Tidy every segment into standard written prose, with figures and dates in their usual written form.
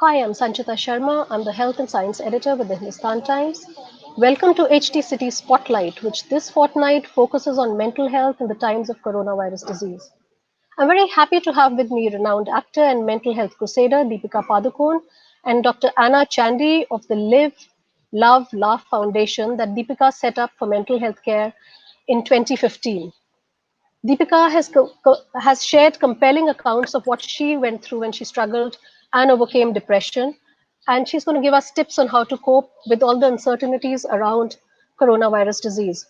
Hi, I'm Sanchita Sharma. I'm the Health and Science Editor with the Hindustan Times. Welcome to HT City Spotlight, which this fortnight focuses on mental health in the times of coronavirus disease. I'm very happy to have with me renowned actor and mental health crusader Deepika Padukone and Dr. Anna Chandy of the Live, Love, Laugh Foundation that Deepika set up for mental health care in 2015. Deepika has shared compelling accounts of what she went through when she struggled and overcame depression. And she's going to give us tips on how to cope with all the uncertainties around coronavirus disease.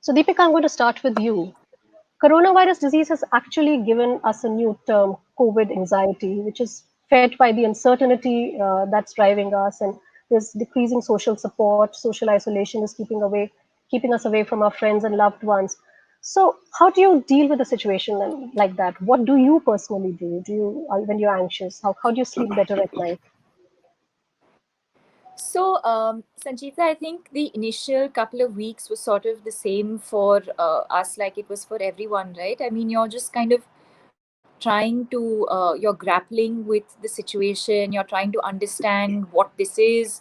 So, Deepika, I'm going to start with you. Coronavirus disease has actually given us a new term, COVID anxiety, which is fed by the uncertainty that's driving us, and there's decreasing social support. Social isolation is keeping us away from our friends and loved ones. So, how do you deal with a situation like that? What do you personally do? When you're anxious? How do you sleep better at night? So, Sanchita, I think the initial couple of weeks was sort of the same for us, like it was for everyone, right? I mean, you're just kind of trying to, you're grappling with the situation, you're trying to understand what this is.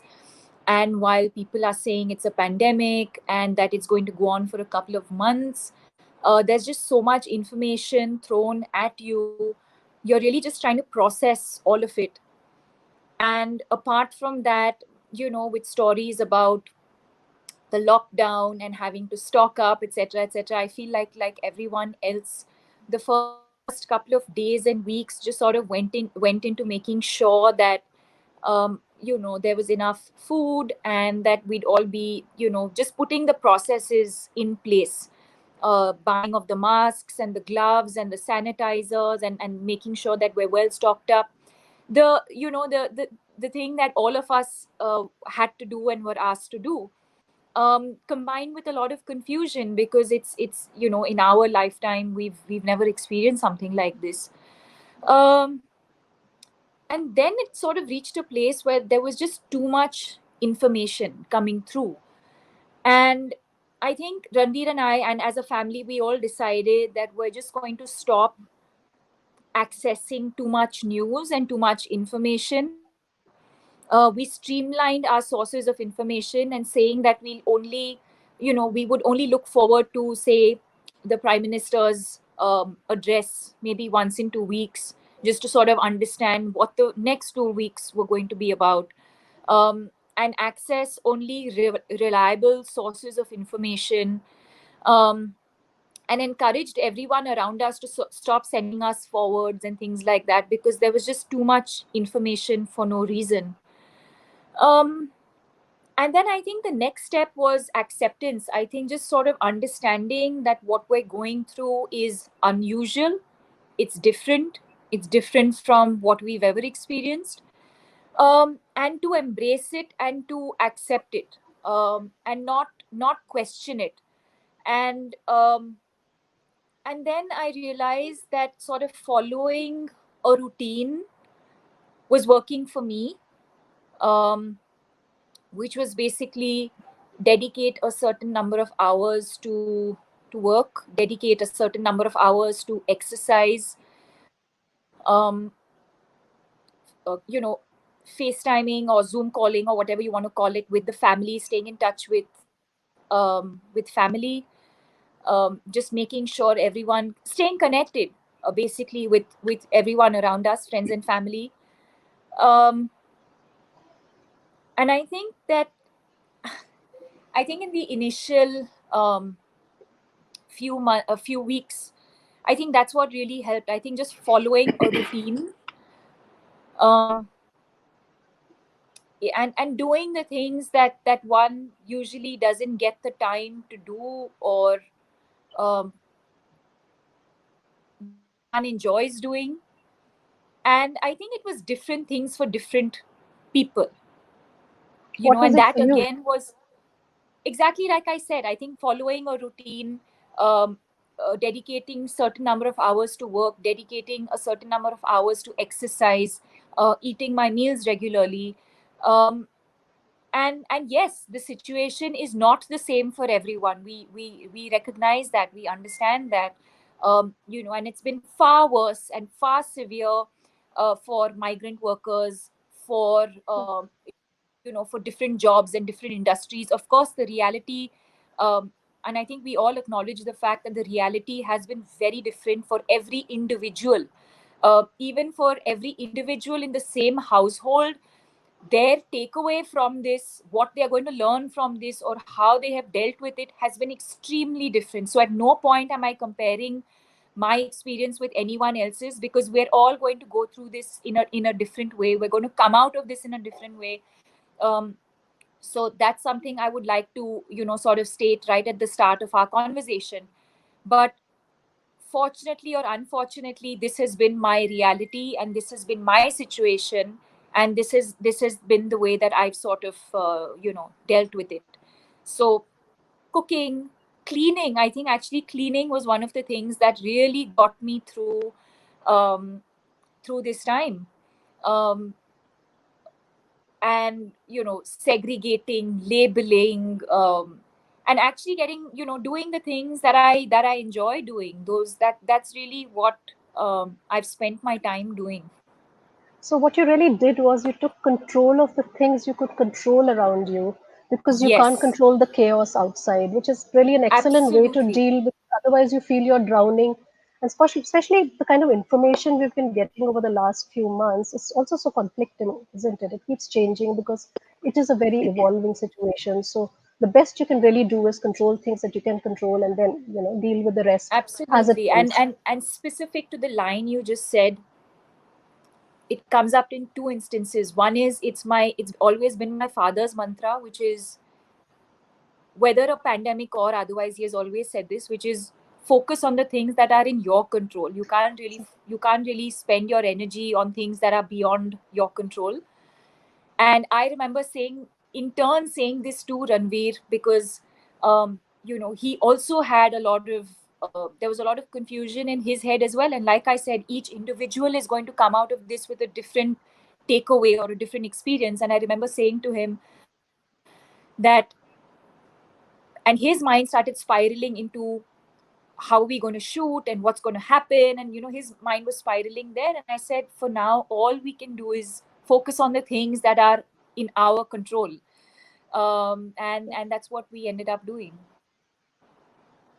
And while people are saying it's a pandemic and that it's going to go on for a couple of months, there's just so much information thrown at you. You're really just trying to process all of it. And apart from that, with stories about the lockdown and having to stock up, etc., etc., I feel like everyone else, the first couple of days and weeks just sort of went into making sure that there was enough food and that we'd all be, just putting the processes in place, buying of the masks and the gloves and the sanitizers, and making sure that we're well stocked up. The thing that all of us had to do and were asked to do, combined with a lot of confusion, because it's in our lifetime we've never experienced something like this. um, and then it sort of reached a place where there was just too much information coming through. And I think Ranveer and I, and as a family, we all decided that we're just going to stop accessing too much news and too much information. We streamlined our sources of information, and saying that we would only look forward to, say, the Prime Minister's address maybe once in 2 weeks, just to sort of understand what the next 2 weeks were going to be about, and access only reliable sources of information. Um, and encouraged everyone around us to stop sending us forwards and things like that, because there was just too much information for no reason. um, and then I think the next step was acceptance. I think just sort of understanding that what we're going through is unusual, it's different from what we've ever experienced, and to embrace it and to accept it, and not question it. And um, and then I realized that sort of following a routine was working for me, um, which was basically dedicate a certain number of hours to work, dedicate a certain number of hours to exercise, um, FaceTiming or Zoom calling or whatever you want to call it with the family, staying in touch with family, just making sure everyone staying connected, basically with everyone around us, friends and family. Um, and I think in the initial a few weeks, I think that's what really helped. I think just following a routine, um, and doing the things that one usually doesn't get the time to do, or um, that one enjoys doing. And I think it was different things for different people, What was and it that for you? again was exactly like I said. I think following a routine, um, dedicating certain number of hours to work, dedicating a certain number of hours to exercise, eating my meals regularly. Um, and and yes, the situation is not the same for everyone. We recognize that, we understand that. And it's been far worse and far severe for migrant workers, for for different jobs and different industries. Of course, the reality, and I think we all acknowledge the fact that the reality has been very different for every individual. Even for every individual in the same household, their takeaway from this, what they are going to learn from this, or how they have dealt with it has been extremely different. So at no point am I comparing my experience with anyone else's, because we're all going to go through this in a different way. We're going to come out of this in a different way. So that's something I would like to sort of state right at the start of our conversation. But fortunately or unfortunately, this has been my reality, and this has been my situation, and this has been the way that I've sort of dealt with it. So cooking, cleaning, I think actually cleaning was one of the things that really got me through this time. And segregating, labeling, and actually getting doing the things that I enjoy doing. That's really what I've spent my time doing. So what you really did was you took control of the things you could control around you, because you can't Yes, control the chaos outside, which is really an excellent way to absolutely. deal with. Otherwise, you feel you're drowning. And especially the kind of information we've been getting over the last few months is also so conflicting, isn't it? It keeps changing because it is a very evolving situation. So the best you can really do is control things that you can control, and then deal with the rest as it Absolutely. and comes. and and specific to the line you just said, it comes up in two instances. One is, it's always been my father's mantra, which is, whether a pandemic or otherwise, he has always said this, which is, focus on the things that are in your control. You can't really spend your energy on things that are beyond your control. And I remember saying this to Ranveer, because he also had a lot of there was a lot of confusion in his head as well. And like I said, each individual is going to come out of this with a different takeaway or a different experience. And I remember saying to him that, and his mind started spiraling into how are we going to shoot and what's going to happen, and his mind was spiraling there. And I said, for now, all we can do is focus on the things that are in our control. And that's what we ended up doing.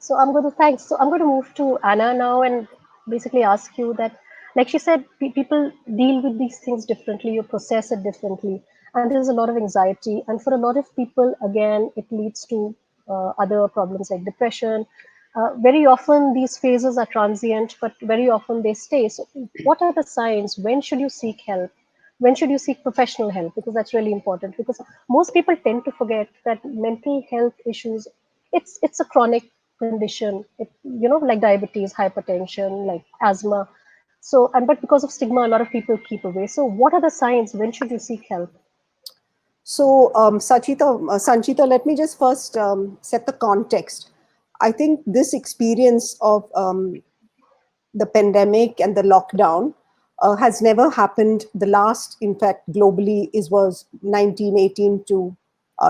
So I'm going to thanks. So I'm going to move to Anna now and basically ask you that, like she said, people deal with these things differently. You process it differently, and there's a lot of anxiety. And for a lot of people, again, it leads to other problems like depression. Very often, these phases are transient, but very often they stay. So, what are the signs? When should you seek help? When should you seek professional help? Because that's really important. Because most people tend to forget that mental health issues, it's a chronic condition. It, like diabetes, hypertension, like asthma. So, and but because of stigma, a lot of people keep away. So, what are the signs? When should you seek help? So, Sanchita, let me just first set the context. I think this experience of the pandemic and the lockdown has never happened. The last, in fact, globally was 1918 to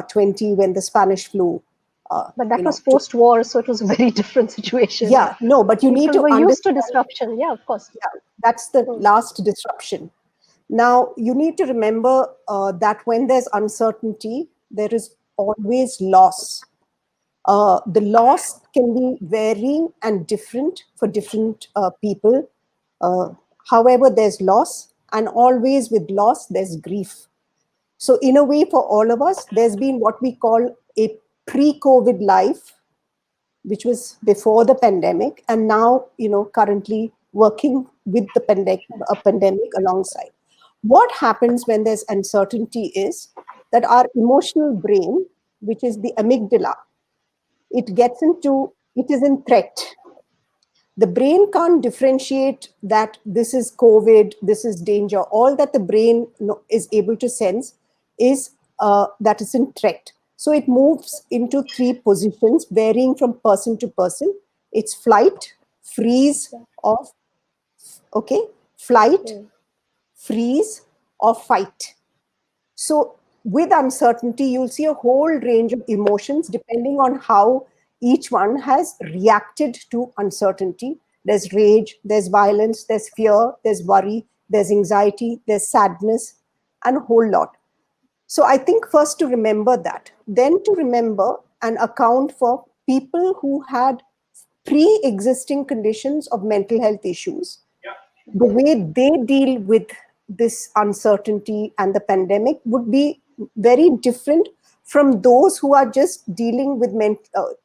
20, when the Spanish flu. But that was post-war, so it was a very different situation. Yeah, no, but you need People to were used to understand. disruption. Yeah, of course. Yeah, that's the last disruption. Now, you need to remember that when there's uncertainty, there is always loss. The loss can be varying and different for different people. However, there's loss, and always with loss, there's grief. So, in a way, for all of us, there's been what we call a pre-COVID life, which was before the pandemic, and now, currently working with the pandemic alongside. What happens when there's uncertainty is that our emotional brain, which is the amygdala, it is in threat. The brain can't differentiate that this is COVID, this is danger. All that the brain is able to sense is that it's in threat. So it moves into three positions, varying from person to person. It's flight, freeze, or okay, flight, freeze, or fight. So with uncertainty, you'll see a whole range of emotions depending on how each one has reacted to uncertainty. There's rage, there's violence, there's fear, there's worry, there's anxiety, there's sadness. and a whole lot. So I think first to remember that, then to remember and account for people who had pre-existing conditions of mental health issues, the way they deal with this uncertainty and the pandemic would be very different from those who are just dealing with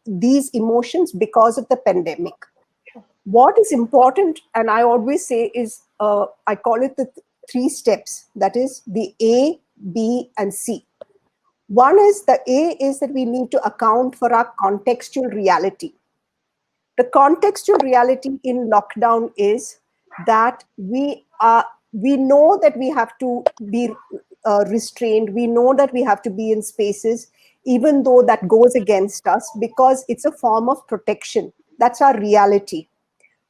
these emotions because of the pandemic. What is important, and I always say, is I call it the three steps. That is the A, B, and C. One is the A is that we need to account for our contextual reality. The contextual reality in lockdown is that we know that we have to be restrained. We know that we have to be in spaces, even though that goes against us, because it's a form of protection. That's our reality.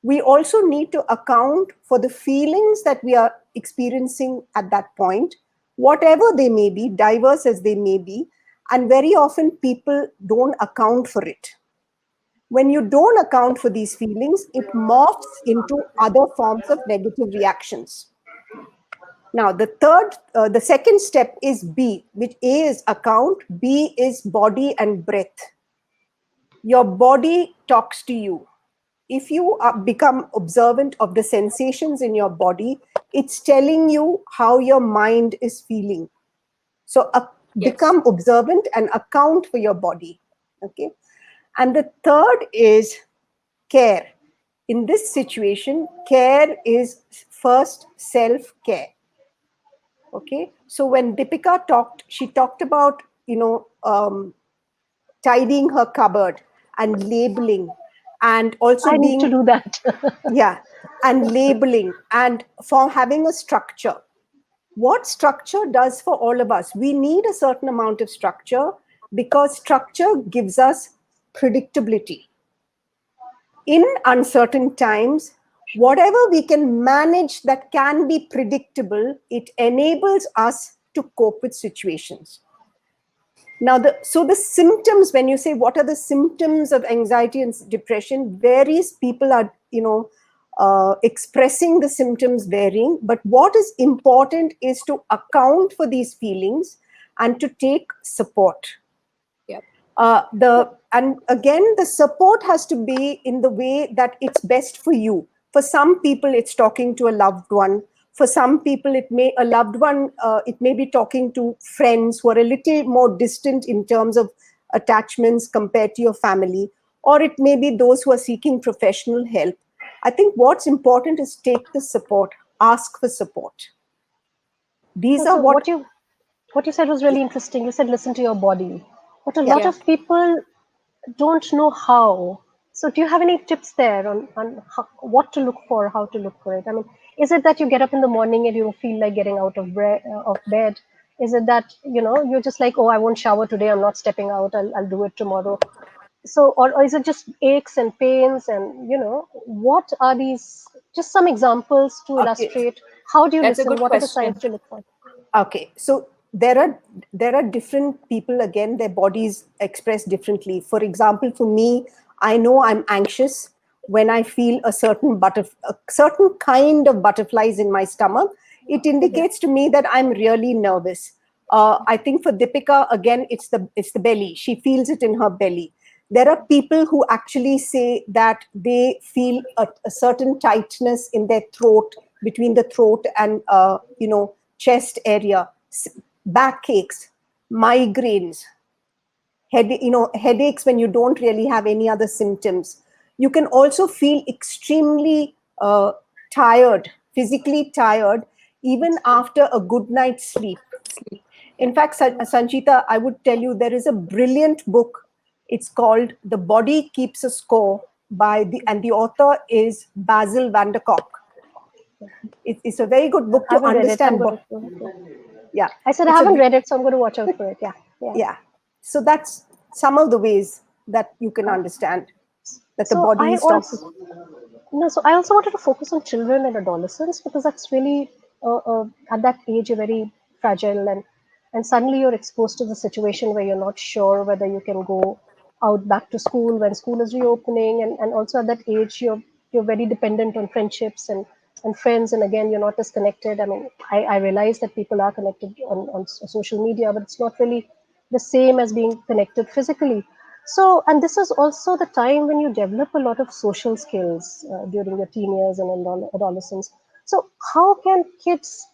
We also need to account for the feelings that we are experiencing at that point, whatever they may be, diverse as they may be, and very often people don't account for it. When you don't account for these feelings, it morphs into other forms of negative reactions. Now, the second step is B, which A is account, B is body and breath. Your body talks to you. If you become observant of the sensations in your body, it's telling you how your mind is feeling. So become observant and account for your body. Okay. And the third is care. In this situation, care is first self-care. Okay. So when Deepika talked, she talked about, tidying her cupboard and labeling, and also I need to do that. yeah, and labeling, and for having a structure. What structure does for all of us? We need a certain amount of structure because structure gives us predictability. In uncertain times, whatever we can manage that can be predictable, it enables us to cope with situations. Now, so the symptoms, when you say what are the symptoms of anxiety and depression, various people are, expressing the symptoms varying. But what is important is to account for these feelings and to take support. Yep. And again, the support has to be in the way that it's best for you. For some people, it's talking to a loved one. For some people, it may be talking to friends who are a little more distant in terms of attachments compared to your family, or it may be those who are seeking professional help. I think what's important is take the support, ask for support. These are what you said was really interesting. You said listen to your body, but a lot of people don't know how. So do you have any tips there on what to look for, how to look for it? I mean, is it that you get up in the morning and you don't feel like getting out of bed? Is it that, you're just like, oh, I won't shower today, I'm not stepping out, I'll do it tomorrow? So, or is it just aches and pains? And, what are these, just some examples to illustrate how do you That's a listen? good What are the question. signs to look for? Okay, so there are different people, again, their bodies express differently. For example, for me, I know I'm anxious when I feel a certain kind of butterflies in my stomach. It indicates to me that I'm really nervous. I think for Deepika, again, it's the belly. She feels it in her belly. There are people who actually say that they feel a certain tightness in their throat, between the throat and chest area, backaches, migraines, headaches when you don't really have any other symptoms. You can also feel extremely tired, physically tired, even after a good night's sleep. In fact, Sanchita, I would tell you there is a brilliant book. It's called The Body Keeps a Score and the author is Basil van der Kolk. It's a very good book to understand. Yeah. I said I haven't read it, so I'm going to watch out for it. Yeah. So that's some of the ways that you can understand that the body is talking. So I also wanted to focus on children and adolescents, because that's really at that age you're very fragile, and suddenly you're exposed to the situation where you're not sure whether you can go out back to school when school is reopening, and also at that age you're very dependent on friendships and and friends, and again, you're not as connected. I mean, I realize that people are connected on social media, but it's not really the same as being connected physically. So, and this is also the time when you develop a lot of social skills during your teen years and adolescence. So, how can kids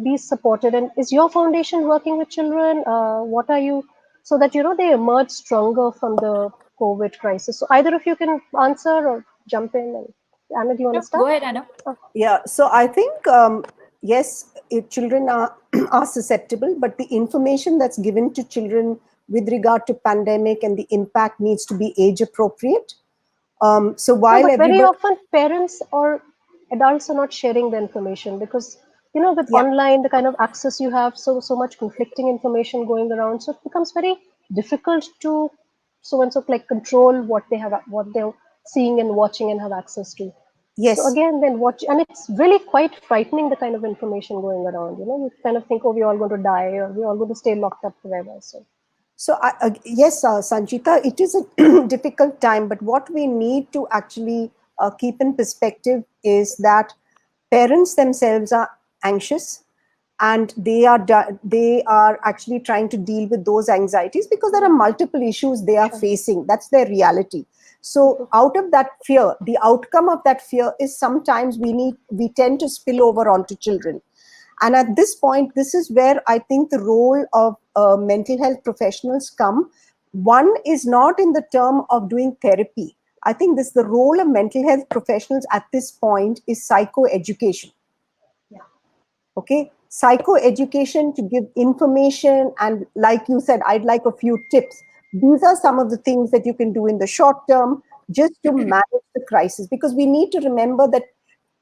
be supported? And is your foundation working with children? What are you, so that they emerge stronger from the COVID crisis? So, either of you can answer or jump in. And Anna, do you want No, to go start? ahead, Anna. Yeah, so I think yes, children are are susceptible, but the information that's given to children with regard to pandemic and the impact needs to be age appropriate. So No, while but very everybody, often parents or adults are not sharing the information because with yeah, online the kind of access you have, so much conflicting information going around, so it becomes very difficult to so and so like control what they're seeing and watching and have access to. So yes. again, then watch, and it's really quite frightening, the kind of information going around. You kind of think, oh, we're all going to die, or we're all going to stay locked up forever. So So, yes, Sanchita, it is a difficult time, but what we need to actually keep in perspective is that parents themselves are anxious, and they are actually trying to deal with those anxieties because there are multiple issues they are sure. facing. That's their reality. So, out of that fear, the outcome of that fear is sometimes we tend to spill over onto children. And at this point, this is where I think the role of mental health professionals come. One is not in the term of doing therapy. I think this the role of mental health professionals at this point is psychoeducation. Yeah. Okay, psychoeducation to give information, and like you said, I'd like a few tips. These are some of the things that you can do in the short term just to manage the crisis, because we need to remember that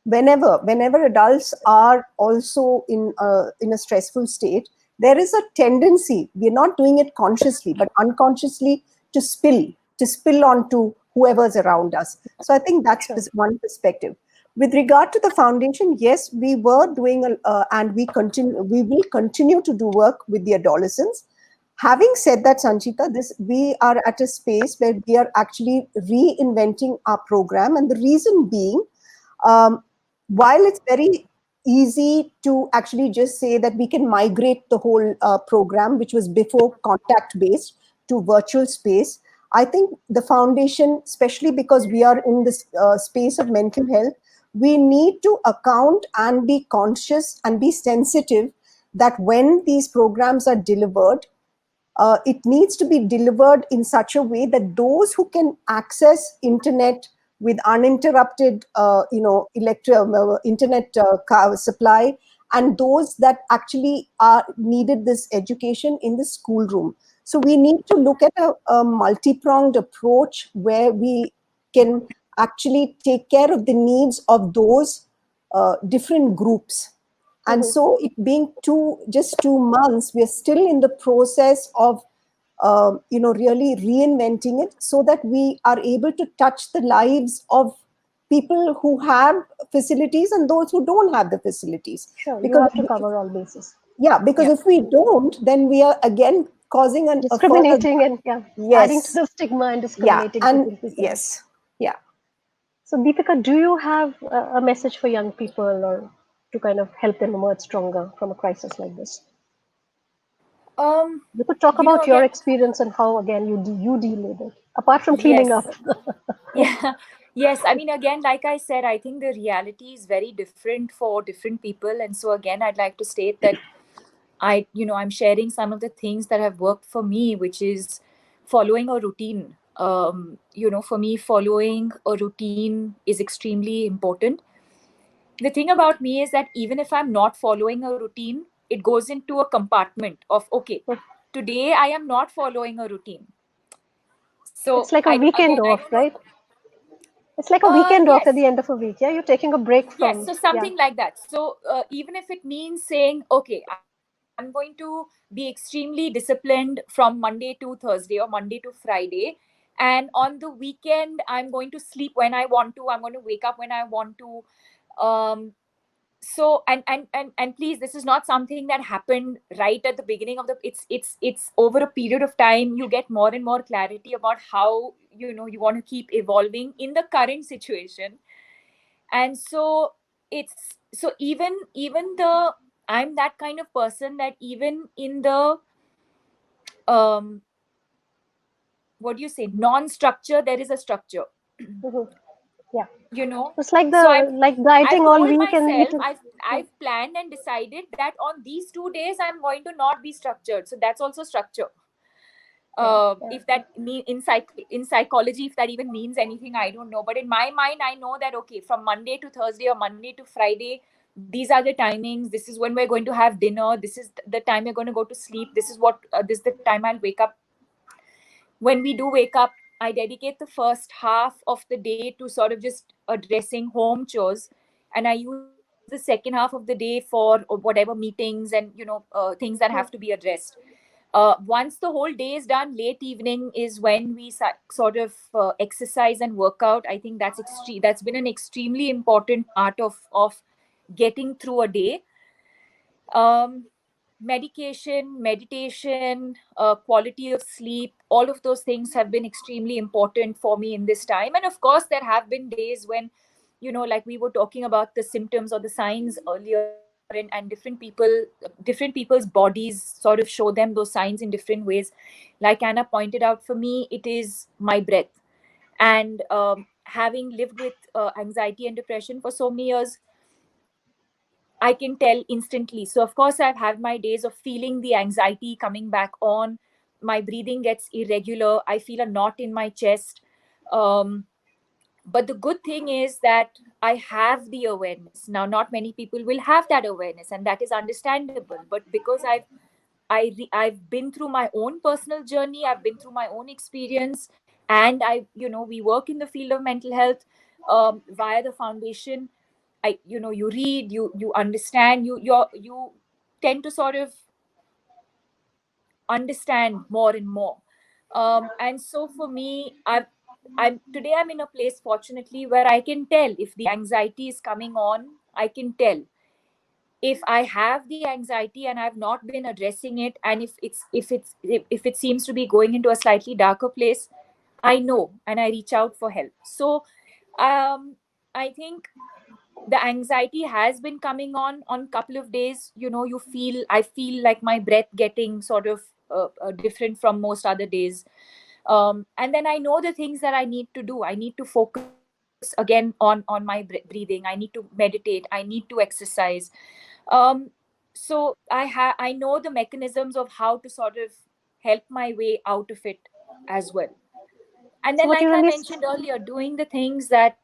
whenever adults are also in a stressful state, there is a tendency, we're not doing it consciously but unconsciously, to spill onto whoever's around us. So I think that's Sure. one perspective. With regard to the foundation, yes, we were doing and we will continue to do work with the adolescents. Having said that, Sanchita, this we are at a space where we are actually reinventing our program, and the reason being, um, while it's very easy to actually just say that we can migrate the whole program, which was before contact based, to virtual space, I think the foundation, especially because we are in this space of mental health, we need to account and be conscious and be sensitive that when these programs are delivered, it needs to be delivered in such a way that those who can access internet with uninterrupted internet supply, and those that actually are needed this education in the schoolroom. So we need to look at a multi-pronged approach where we can actually take care of the needs of those different groups. And Mhm. so it being just 2 months, we're still in the process of really reinventing it so that we are able to touch the lives of people who have facilities and those who don't have the facilities. Sure, you Because have to cover all bases. yeah, because Yeah. if we don't, then we are again causing a further, Discriminating and, yeah, adding to yes, the stigma and yeah, discriminating and between people. yes, yeah. So, Deepika, do you have a message for young people, or to kind of help them emerge stronger from a crisis like this? Um, You could talk about your Again, experience and how, again, you deal with it, apart from cleaning yes. up. Yeah. Yes. I mean, again, like I said, I think the reality is very different for different people. And so, again, I'd like to state that I'm sharing some of the things that have worked for me, which is following a routine. For me, following a routine is extremely important. The thing about me is that even if I'm not following a routine, it goes into a compartment of, okay, today I am not following a routine. It's So like a again, weekend I off, don't know. right? It's like a weekend off at Yes. the end of a week. Yeah, you're taking a break Yes, from, so yeah. something like that. So even if it means saying, okay, I'm going to be extremely disciplined from Monday to Thursday or Monday to Friday, and on the weekend I'm going to sleep when I want to, I'm going to wake up when I want to. So and please, this is not something that happened right at the beginning of the, it's over a period of time you get more and more clarity about how you want to keep evolving in the current situation. And so it's so even the I'm that kind of person that even in the um what do you say, non-structure, there is a structure. Mhm. Yeah. You know, It's like so like I've dieting all told week and myself, eating. I've planned and decided that on these 2 days I'm going to not be structured, so that's also structure. Yeah. Yeah. If that mean in psychology, if that even means anything, I don't know, but in my mind I know that okay, from Monday to Thursday or Monday to Friday, these are the timings, this is when we're going to have dinner, this is the time we're going to go to sleep, this is what this is the time I'll wake up. When we do wake up, I dedicate the first half of the day to sort of just addressing home chores, and I use the second half of the day for whatever meetings and things that have to be addressed. Once the whole day is done, late evening is when we sort of exercise and work out. I think that's been an extremely important part of getting through a day. um, Medication, meditation, quality of sleep, all of those things have been extremely important for me in this time. And of course, there have been days when, like we were talking about the symptoms or the signs earlier, and different people's bodies sort of show them those signs in different ways. Like Anna pointed out, for me, it is my breath. And having lived with anxiety and depression for so many years, I can tell instantly. So, of course, I've had my days of feeling the anxiety coming back on. My breathing gets irregular. I feel a knot in my chest. Um, but the good thing is that I have the awareness. Now, not many people will have that awareness, and that is understandable. But because I've been through my own personal journey, I've been through my own experience, and we work in the field of mental health via the foundation. You read, you understand, you tend to sort of understand more and more. And so for me, I'm in a place, fortunately, where I can tell if the anxiety is coming on. I can tell if I have the anxiety and I've not been addressing it, and if it seems to be going into a slightly darker place, I know, and I reach out for help. So I think the anxiety has been coming on couple of days. I feel like my breath getting sort of different from most other days. And then I know the things that I need to do. I need to focus again on my breathing. I need to meditate, I need to exercise. Um, so I know the mechanisms of how to sort of help my way out of it as well. And So then, what you like I really mentioned earlier, doing the things that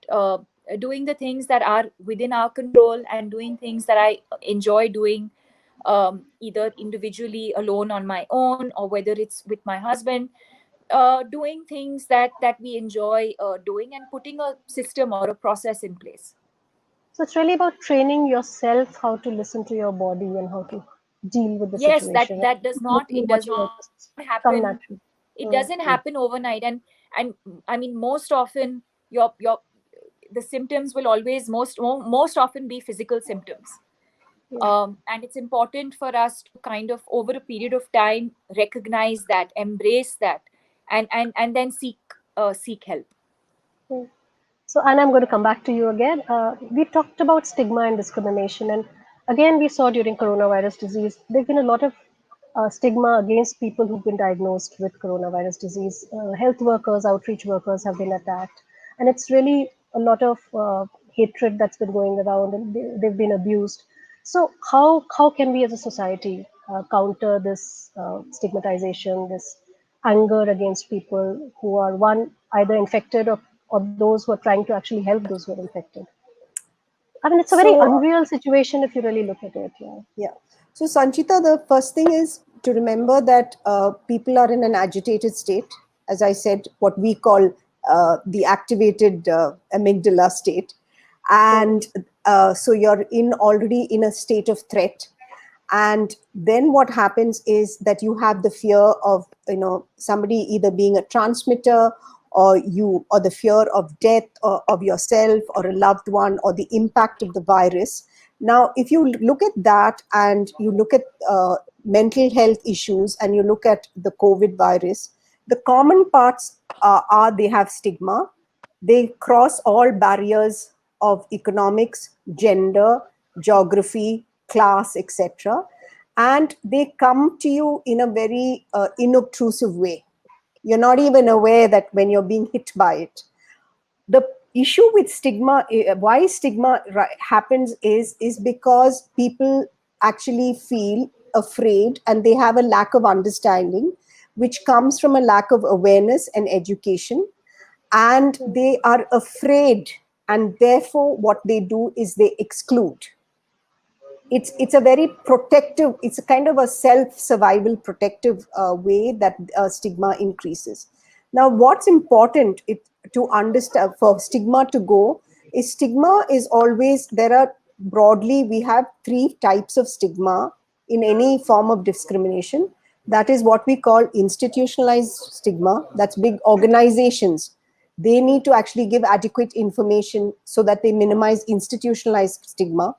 are within our control, and doing things that I enjoy doing, either individually alone on my own, or whether it's with my husband, doing things that we enjoy doing, and putting a system or a process in place. So it's really about training yourself how to listen to your body and how to deal with the Yes, situation, right? that does not Making it what does you not notice happen. come naturally. It doesn't happen overnight. And I mean, most often your the symptoms will always most often be physical symptoms. Yeah. And it's important for us to kind of, over a period of time, recognize that, embrace that, and then seek help. Yeah. So, Anna, I'm going to come back to you again. We talked about stigma and discrimination, and again, we saw during coronavirus disease, there's been a lot of stigma against people who've been diagnosed with coronavirus disease. Health workers, outreach workers have been attacked, and it's really a lot of hatred that's been going around, and they've been abused. So, how can we as a society counter this stigmatization, this anger against people who are one either infected or those who are trying to actually help those who are infected? I mean, it's a very So, unreal situation if you really look at it. Yeah. yeah. So, Sanchita, the first thing is to remember that people are in an agitated state. As I said, what we call the activated amygdala state. Hmm. And so you're already in a state of threat. And then what happens is that you have the fear of, somebody either being a transmitter, or the fear of death, or of yourself or a loved one, or the impact of the virus. Now, if you look at that and you look at mental health issues and you look at the COVID virus, the common parts are they have stigma, they cross all barriers of economics, gender, geography, class, etc. And they come to you in a very inobtrusive way. You're not even aware that when you're being hit by it. The issue with stigma, why stigma happens is because people actually feel afraid and they have a lack of understanding, which comes from a lack of awareness and education, and they are afraid, and therefore what they do is they exclude. It's a very protective, it's a kind of a self survival protective way that stigma increases. Now what's important to understand for stigma to go is, stigma is always, there are broadly, we have three types of stigma in any form of discrimination. That is what we call institutionalized stigma. That's big organizations, they need to actually give adequate information so that they minimize institutionalized stigma.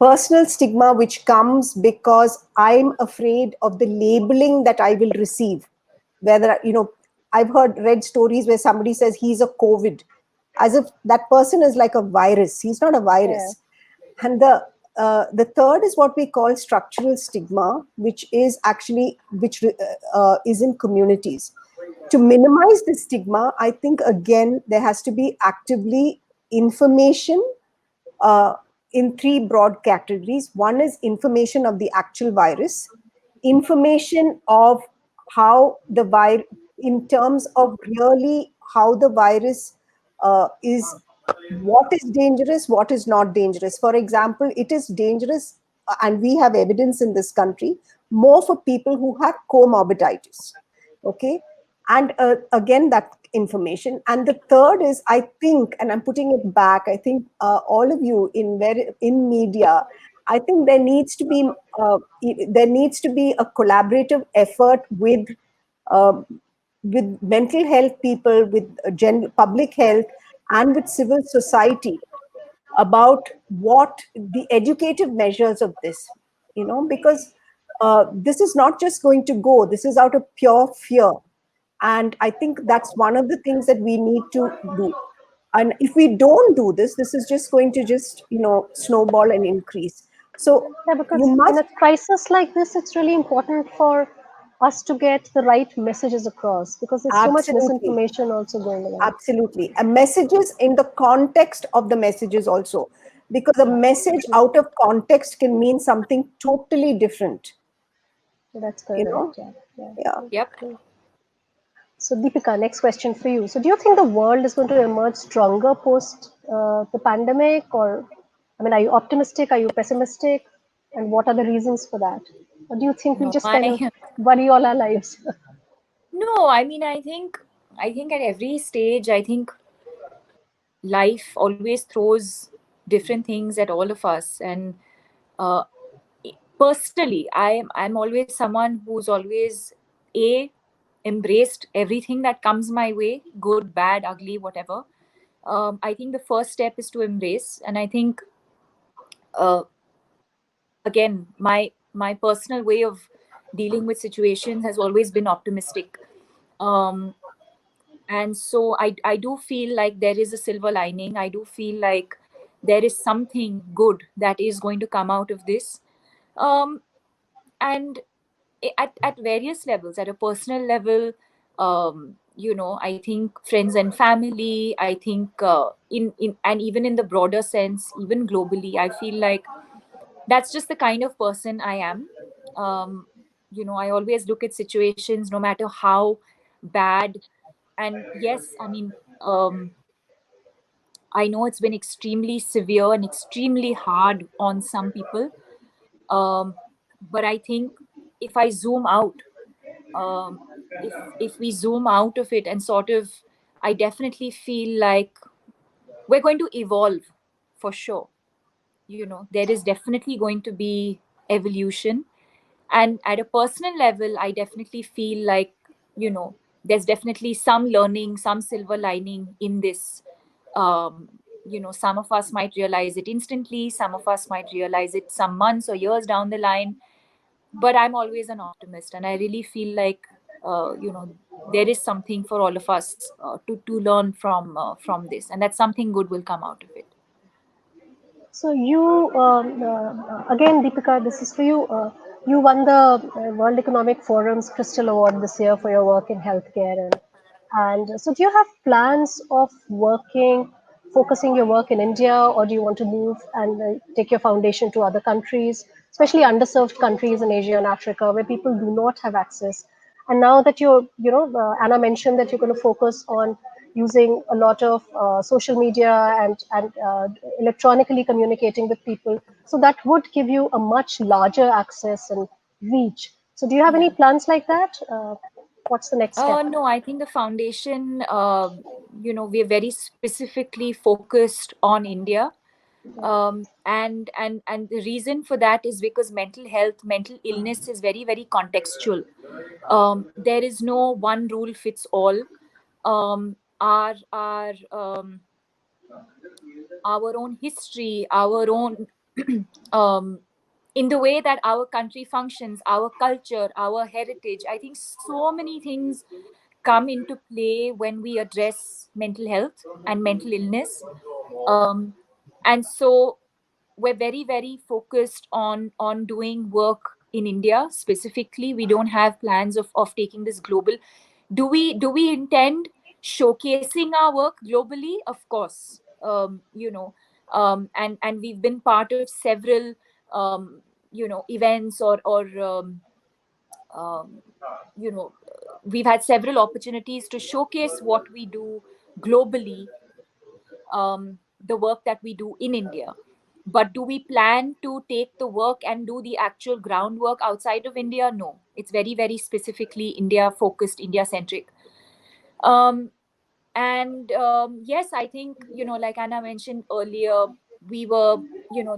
Personal stigma, which comes because I'm afraid of the labeling that I will receive. Whether, I've read stories where somebody says he's a COVID, as if that person is like a virus. He's not a virus. Yeah. And the third is what we call structural stigma, which is actually, is in communities. To minimize the stigma, I think, again, there has to be actively information, in three broad categories. One is information of the actual virus, information of how the virus, in terms of really how the virus is, what is dangerous, what is not dangerous. For example, it is dangerous, and we have evidence in this country, more for people who have comorbidities. Okay. And again, that information. And the third is, I think, and I'm putting it back, I think all of you in media, I think there needs to be a collaborative effort uh, with mental health people, with public health, and with civil society, about what the educative measures of this, because this is not just going to go, this is out of pure fear. And I think that's one of the things that we need to do. And if we don't do this, this is just going to snowball and increase. So Yeah, because you in must, a crisis like this, it's really important for us to get the right messages across, because there's so much absolutely, misinformation also going around. absolutely, and messages in the context of the messages also, because a message out of context can mean something totally different. That's You correct. know, Yeah. Yeah. yeah. Yep. So, Deepika, next question for you. So, do you think the world is going to emerge stronger post the pandemic, or, I mean, are you optimistic? Are you pessimistic? And what are the reasons for that? Or do you think we'll No, just kind of worry all our lives? no, I mean, I think at every stage, I think life always throws different things at all of us. And uh, personally, I'm always someone who's always embraced everything that comes my way, good, bad, ugly, whatever. I think the first step is to embrace, and I think uh, again, my personal way of dealing with situations has always been optimistic. Um, and so I do feel like there is a silver lining. I do feel like there is something good that is going to come out of this. Um, and at various levels, at a personal level, I think friends and family, I think in and even in the broader sense, even globally, I feel like that's just the kind of person I am. um, I always look at situations no matter how bad. And yes, I mean, I know it's been extremely severe and extremely hard on some people. um, but I think if I zoom out, um, if we zoom out of it and sort of, I definitely feel like we're going to evolve for sure. There is definitely going to be evolution. And at a personal level, I definitely feel like, there's definitely some learning, some silver lining in this. Some of us might realize it instantly, some of us might realize it some months or years down the line. But I'm always an optimist, and I really feel like there is something for all of us to learn from this, and that something good will come out of it. So again, Deepika, this is for you. You won the World Economic Forum's Crystal Award this year for your work in healthcare, and so do you have plans of focusing your work in India, or do you want to move and take your foundation to other countries, especially underserved countries in Asia and Africa, where people do not have access? And now that Anna mentioned that you're going to focus on using a lot of social media and electronically communicating with people. So that would give you a much larger access and reach. So do you have any Yeah. plans like that? What's the next step? No, I think the foundation, we're very specifically focused on India. And the reason for that is because mental health, mental illness is very, very contextual. There is no one rule fits all. Our own history, our own um, in the way that our country functions, our culture, our heritage. I think so many things come into play when we address mental health and mental illness. Um, and so we're very, very focused on doing work in India specifically. We don't have plans of taking this global. Do we intend showcasing our work globally? Of course. And we've been part of several events or um, you know we've had several opportunities to showcase what we do globally, the work that we do in India. But do we plan to take the work and do the actual groundwork outside of India? No, it's very, very specifically India focused, India centric. Um, and yes, I think, like Anna mentioned earlier, we were,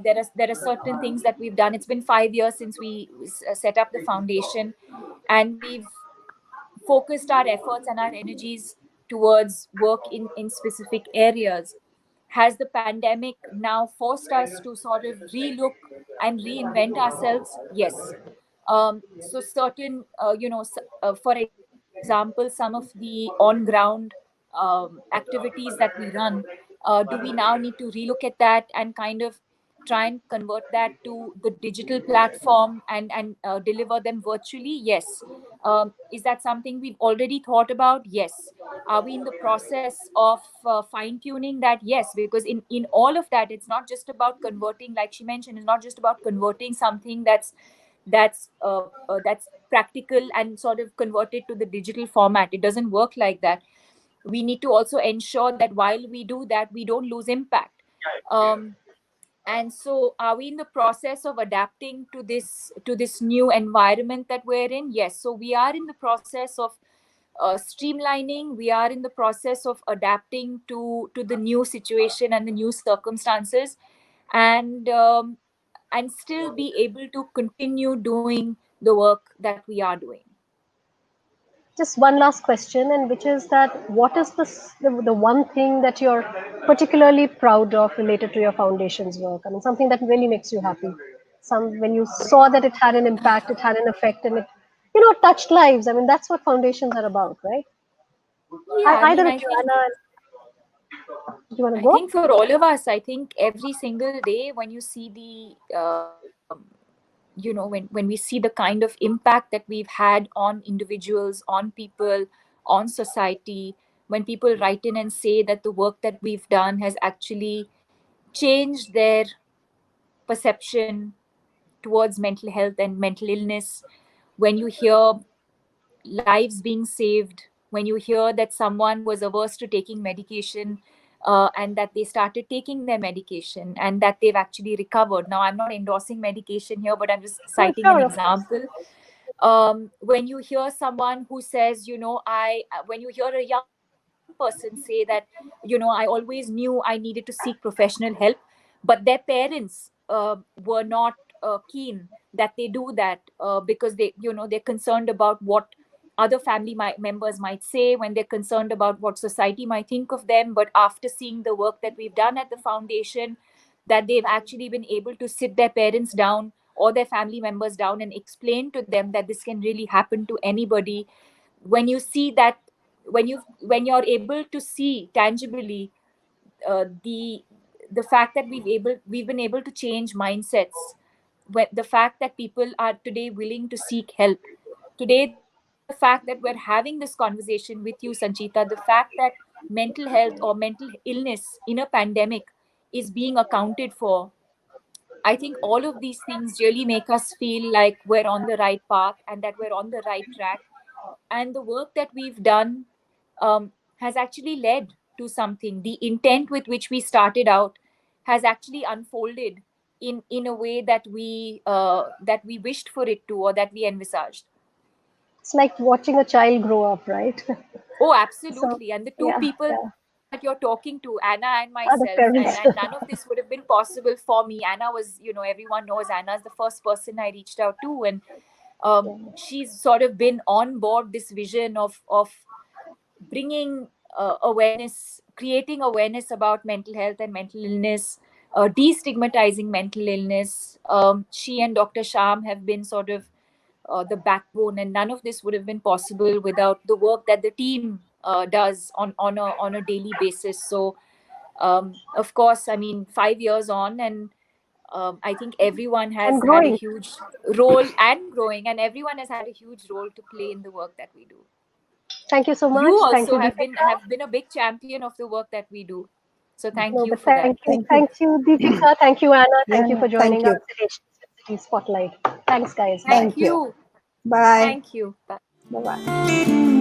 there are certain things that we've done. It's been 5 years since we set up the foundation, and we've focused our efforts and our energies towards work in specific areas. Has the pandemic now forced us to sort of relook and reinvent ourselves? Yes. So certain, for example, some of the on ground activities that we run, do we now need to relook at that and kind of try and convert that to the digital platform and deliver them virtually? Yes. Is that something we've already thought about? Yes. Are we in the process of fine tuning that? Yes, because in all of that, it's not just about converting, like she mentioned, it's not just about converting something that's practical and sort of converted to the digital format. It doesn't work like that. We need to also ensure that while we do that, we don't lose impact. And so, are we in the process of adapting to this new environment that we're in? Yes. So we are in the process of streamlining. We are in the process of adapting to the new situation and the new circumstances, and still be able to continue doing the work that we are doing. Just one last question, and which is that what is the one thing that you're particularly proud of related to your foundation's work? I mean, something that really makes you happy. When you saw that it had an impact, it had an effect, and it, touched lives. I mean, that's what foundations are about, right? Yeah, I Either mean, of you, Anna, do you want to I go? think for all of us, I think every single day when you see when we see the kind of impact that we've had on individuals, on people, on society, when people write in and say that the work that we've done has actually changed their perception towards mental health and mental illness, when you hear lives being saved, when you hear that someone was averse to taking medication, and that they started taking their medication and that they've actually recovered. Now, I'm not endorsing medication here, but I'm just No, citing an sure, of course. example. When you hear someone who says, when you hear a young person say that, I always knew I needed to seek professional help, but their parents were not keen that they do that, because they're concerned about what other members might say, when they're concerned about what society might think of them. But after seeing the work that we've done at the foundation, that they've actually been able to sit their parents down or their family members down and explain to them that this can really happen to anybody. When you see that, when you're able to see tangibly the the fact that we've been able to change mindsets, the fact that people are today willing to seek help today, the fact that we're having this conversation with you, Sanchita, the fact that mental health or mental illness in a pandemic is being accounted for, I think all of these things really make us feel like we're on the right path and that we're on the right track. And the work that we've done has actually led to something. The intent with which we started out has actually unfolded in a way that we wished for it to, or that we envisaged. It's like watching a child grow up, right? Oh, So, absolutely. And the two yeah, people yeah. that you're talking to, Anna and Are the myself, parents. and none of this would have been possible for me. Anna was, everyone knows Anna is the first person I reached out to, and Yeah. she's sort of been on board this vision of bringing awareness, creating awareness about mental health and mental illness, destigmatizing mental illness. She and Dr. Sham have been sort of the backbone, and none of this would have been possible without the work that the team does on a daily basis. So, of course, I mean, 5 years on, and I think everyone And has had a growing. huge role and growing, and everyone has had a huge role to play in the work that we do. Thank you so You much. Thank also you, have Deepika. been a big champion of the work that we do. So thank No, you but for that. thank you, Deepika. Thank you, Anna. Thank you Yeah, for thank joining us you. at HTC Spotlight. Thanks, guys. Bye. Thank Thank you. you. Bye. Thank you. Bye. Bye-bye.